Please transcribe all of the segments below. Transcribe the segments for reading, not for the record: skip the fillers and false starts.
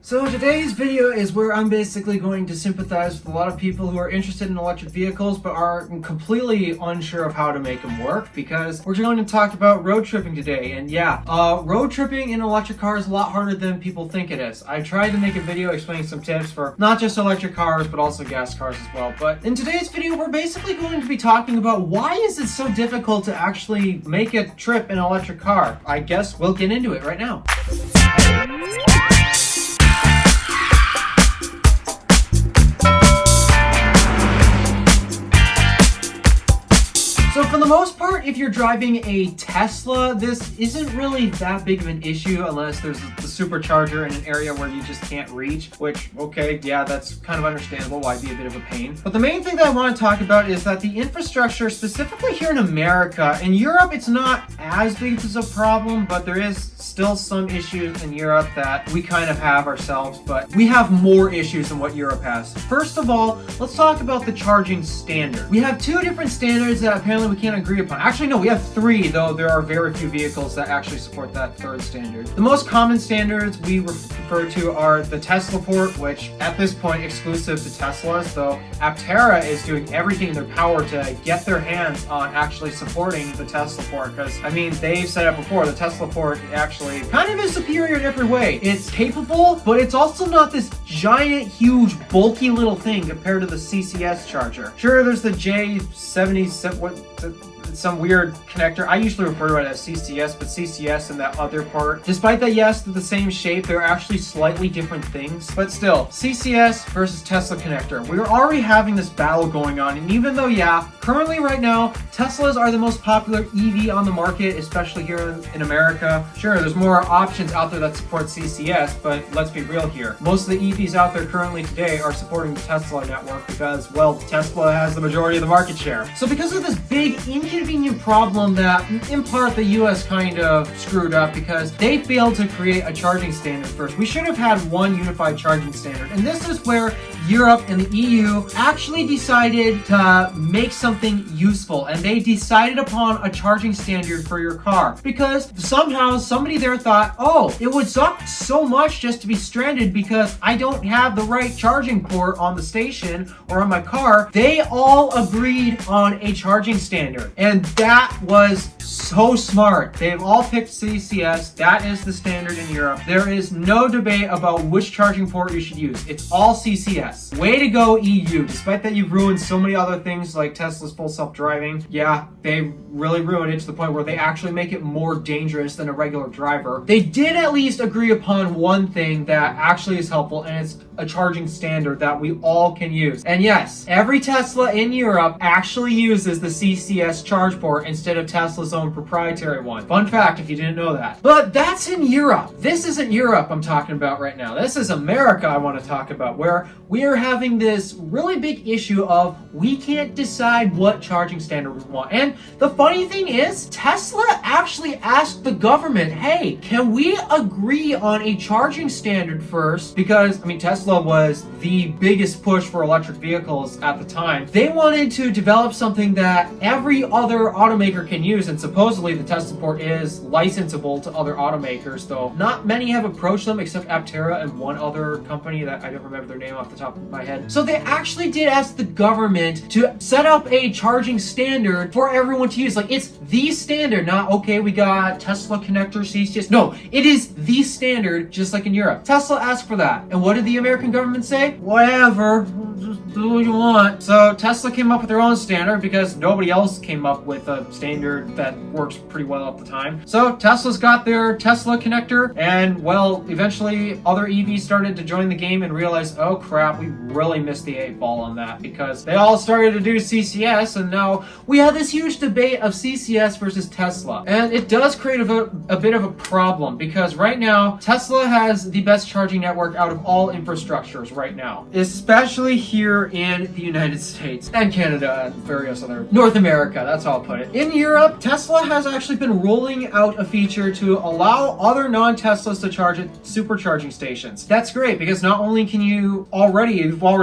So today's video is where I'm basically going to sympathize with a lot of people who are interested in electric vehicles but are completely unsure of how to make them work, because we're going to talk about road tripping today. And yeah, road tripping in an electric car is a lot harder than people think it is. I tried to make a video explaining some tips for not just electric cars but also gas cars as well. But in today's video we're basically going to be talking about why is it so difficult to actually make a trip in an electric car. I guess we'll get into it right now. So for the most part, if you're driving a Tesla, this isn't really that big of an issue unless there's the supercharger in an area where you just can't reach, which, okay, yeah, that's kind of understandable why it'd be a bit of a pain. But the main thing that I want to talk about is that the infrastructure, specifically here in America, in Europe, it's not as big as a problem, but there is still some issues in Europe that we kind of have ourselves, but we have more issues than what Europe has. First of all, let's talk about the charging standard. We have two different standards that apparently we can't agree upon. Actually, no, we have three, though there are very few vehicles that actually support that third standard. The most common standards we refer to are the Tesla port, which at this point exclusive to Teslas, though Aptera is doing everything in their power to get their hands on actually supporting the Tesla port, because, I mean, they've said it before, the Tesla port actually kind of is superior in every way. It's capable, but it's also not this giant, huge, bulky little thing compared to the CCS charger. Sure, there's the J77, some weird connector. I usually refer to it as CCS, but CCS and that other part, despite that, yes, they're the same shape, they're actually slightly different things. But still, CCS versus Tesla connector. We're already having this battle going on, and even though, yeah, currently right now, Teslas are the most popular EV on the market, especially here in America. Sure, there's more options out there that support CCS, but let's be real here. Most of the EVs out there currently today are supporting the Tesla network because, well, Tesla has the majority of the market share. So because of this big inconvenient problem that in part the US kind of screwed up because they failed to create a charging standard first. We should have had one unified charging standard, and this is where Europe and the EU actually decided to make something useful, and they decided upon a charging standard for your car because somehow somebody there thought, oh, it would suck so much just to be stranded because I don't have the right charging port on the station or on my car. They all agreed on a charging standard, and that was so smart. They've all picked CCS. That is the standard in Europe. There is no debate about which charging port you should use. It's all CCS. Way to go, EU. Despite that you've ruined so many other things like Tesla's full self-driving. Yeah, they really ruined it to the point where they actually make it more dangerous than a regular driver. They did at least agree upon one thing that actually is helpful, and it's a charging standard that we all can use. And yes, every Tesla in Europe actually uses the CCS charge port instead of Tesla's own proprietary one. Fun fact if you didn't know that. But that's in Europe. This isn't Europe I'm talking about right now. This is America I want to talk about, where we are having this really big issue of we can't decide what charging standard we want. And the funny thing is, Tesla actually asked the government, hey, can we agree on a charging standard first? Because, I mean, Tesla was the biggest push for electric vehicles at the time. They wanted to develop something that every other automaker can use, and supposedly the Tesla port is licensable to other automakers, though not many have approached them except Aptera and one other company that I don't remember their name off the top of my head. So they actually did ask the government to set up a charging standard for everyone to use. Like, it's the standard, not, okay, we got Tesla connector, CCS. No, it is the standard, just like in Europe. Tesla asked for that. And what did the American government say? Whatever, just do what you want. So Tesla came up with their own standard because nobody else came up with a standard that works pretty well at the time. So Tesla's got their Tesla connector, and well, eventually other EVs started to join the game and realize, oh crap, we really missed the 8 ball on that, because they all started to do CCS, and now we have this huge debate of CCS versus Tesla. And it does create a bit of a problem, because right now Tesla has the best charging network out of all infrastructures right now, especially here here in the United States and Canada and various other North America, that's how I'll put it. In Europe, Tesla has actually been rolling out a feature to allow other non-Teslas to charge at supercharging stations. That's great because not only can you've already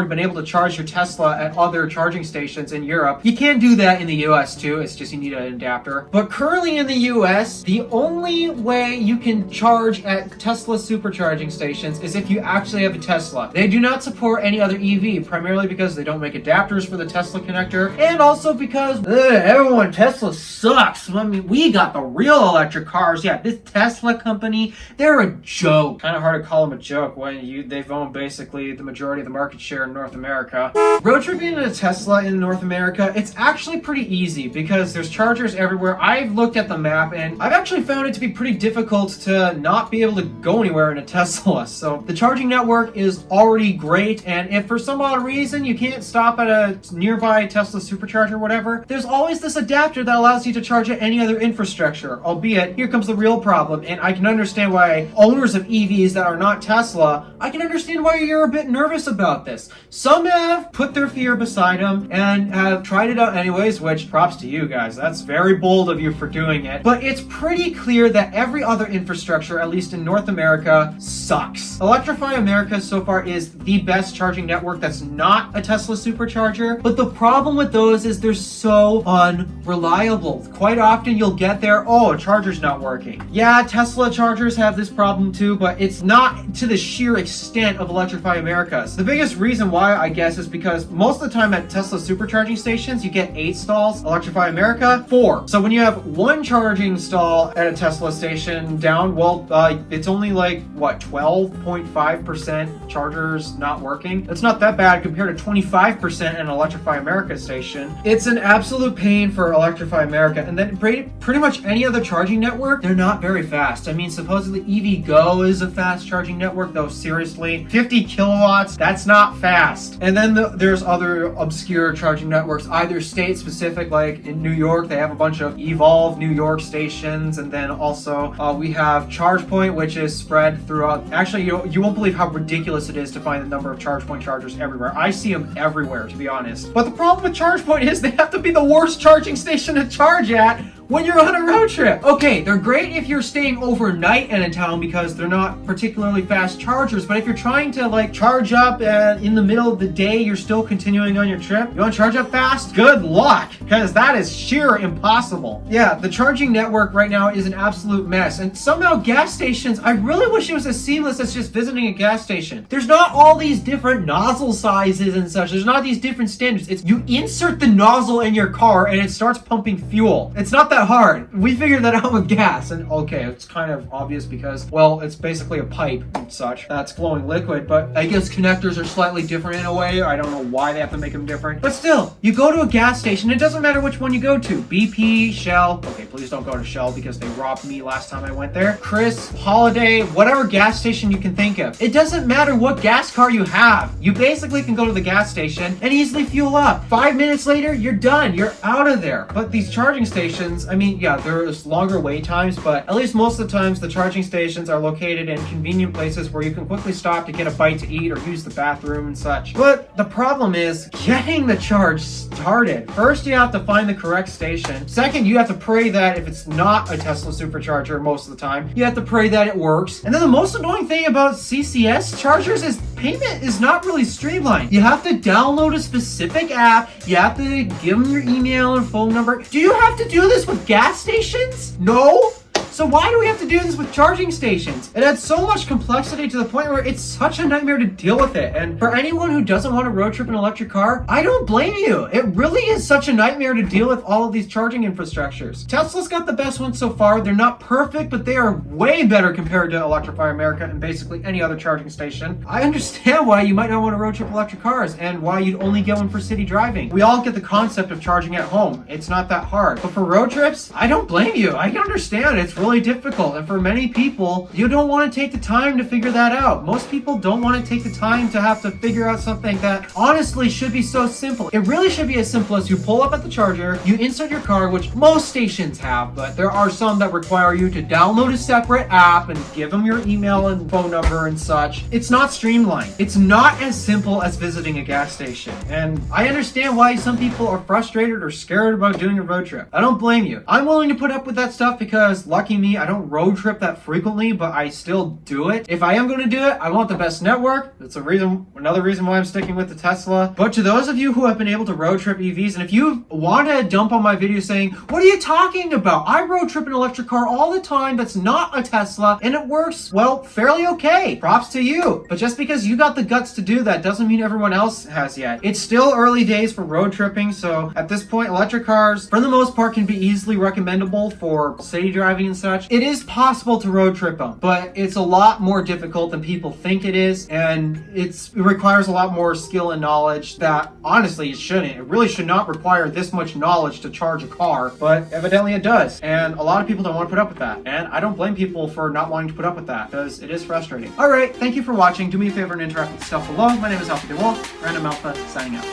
been able to charge your Tesla at other charging stations in Europe, you can do that in the US too, it's just you need an adapter. But currently in the US, the only way you can charge at Tesla supercharging stations is if you actually have a Tesla. They do not support any other EV, primarily because they don't make adapters for the Tesla connector, and also because everyone, Tesla sucks. I mean, we got the real electric cars. Yeah, this Tesla company, they're a joke. Kind of hard to call them a joke when they've owned basically the majority of the market share in North America. Road tripping in a Tesla in North America, it's actually pretty easy because there's chargers everywhere. I've looked at the map and I've actually found it to be pretty difficult to not be able to go anywhere in a Tesla. So the charging network is already great, and if for some odd reason you can't stop at a nearby Tesla supercharger or whatever, there's always this adapter that allows you to charge at any other infrastructure. Albeit, here comes the real problem, and I can understand why owners of EVs that are not Tesla, I can understand why you're a bit nervous about this. Some have put their fear beside them and have tried it out anyways, which props to you guys. That's very bold of you for doing it. But it's pretty clear that every other infrastructure, at least in North America, sucks. Electrify America so far is the best charging network that's not a Tesla supercharger, but the problem with those is they're so unreliable. Quite often you'll get there, oh, a charger's not working. Yeah, Tesla chargers have this problem too, but it's not to the sheer extent of Electrify America's. The biggest reason why, I guess, is because most of the time at Tesla supercharging stations, you get 8 stalls. Electrify America, 4. So when you have one charging stall at a Tesla station down, well, it's only like, what, 12.5% chargers not working? That's not that bad compared to 25% at an Electrify America station. It's an absolute pain for Electrify America. And then pretty much any other charging network, they're not very fast. I mean, supposedly EVgo is a fast charging network, though seriously, 50 kilowatts, that's not fast. And then there's other obscure charging networks, either state specific, like in New York, they have a bunch of Evolve New York stations, and then also we have ChargePoint, which is spread throughout. Actually, you won't believe how ridiculous it is to find the number of ChargePoint chargers everywhere. I see them everywhere, to be honest. But the problem with ChargePoint is they have to be the worst charging station to charge at when you're on a road trip. Okay, they're great if you're staying overnight in a town because they're not particularly fast chargers, but if you're trying to like charge up in the middle of the day, you're still continuing on your trip, you want to charge up fast? Good luck, because that is sheer impossible. Yeah, the charging network right now is an absolute mess, and somehow gas stations, I really wish it was as seamless as just visiting a gas station. There's not all these different nozzle sizes and such. There's not these different standards. It's you insert the nozzle in your car and it starts pumping fuel. It's not that hard. We figured that out with gas, and okay, it's kind of obvious because, well, it's basically a pipe and such that's flowing liquid, but I guess connectors are slightly different in a way. I don't know why they have to make them different, but still, you go to a gas station, it doesn't matter which one you go to. BP, Shell, okay, please don't go to Shell because they robbed me last time I went there. Chris, Holiday, whatever gas station you can think of. It doesn't matter what gas car you have. You basically can go to the gas station and easily fuel up. 5 minutes later, you're done. You're out of there. But these charging stations, I mean, yeah, there's longer wait times, but at least most of the times the charging stations are located in convenient places where you can quickly stop to get a bite to eat or use the bathroom and such. But the problem is getting the charge started. First, you have to find the correct station. Second, you have to pray that if it's not a Tesla supercharger most of the time, you have to pray that it works. And then the most annoying thing about CCS chargers is payment is not really streamlined. You have to download a specific app. You have to give them your email and phone number. Do you have to do this with gas stations? No. So why do we have to do this with charging stations? It adds so much complexity to the point where it's such a nightmare to deal with it. And for anyone who doesn't want to road trip an electric car, I don't blame you. It really is such a nightmare to deal with all of these charging infrastructures. Tesla's got the best ones so far. They're not perfect, but they are way better compared to Electrify America and basically any other charging station. I understand why you might not want to road trip electric cars and why you'd only get one for city driving. We all get the concept of charging at home. It's not that hard. But for road trips, I don't blame you. I can understand. It's really really difficult. And for many people, you don't want to take the time to figure that out. Most people don't want to take the time to have to figure out something that honestly should be so simple. It really should be as simple as you pull up at the charger, you insert your card, which most stations have, but there are some that require you to download a separate app and give them your email and phone number and such. It's not streamlined. It's not as simple as visiting a gas station. And I understand why some people are frustrated or scared about doing a road trip. I don't blame you. I'm willing to put up with that stuff because, lucky me, I don't road trip that frequently, but I still do it. If I am going to do it, I want the best network. That's another reason why I'm sticking with the Tesla. But to those of you who have been able to road trip EVs, and if you want to dump on my video saying, what are you talking about? I road trip an electric car all the time that's not a Tesla, and it works, well, fairly okay. Props to you. But just because you got the guts to do that doesn't mean everyone else has yet. It's still early days for road tripping, so at this point, electric cars, for the most part, can be easily recommendable for city driving and such. It is possible to road trip them, but it's a lot more difficult than people think it is, and it requires a lot more skill and knowledge that, honestly, it shouldn't. It really should not require this much knowledge to charge a car, but evidently it does, and a lot of people don't want to put up with that, and I don't blame people for not wanting to put up with that, because it is frustrating. Alright, thank you for watching. Do me a favor and interact with the stuff below. My name is Alpha DeWolf, Random Alpha, signing out.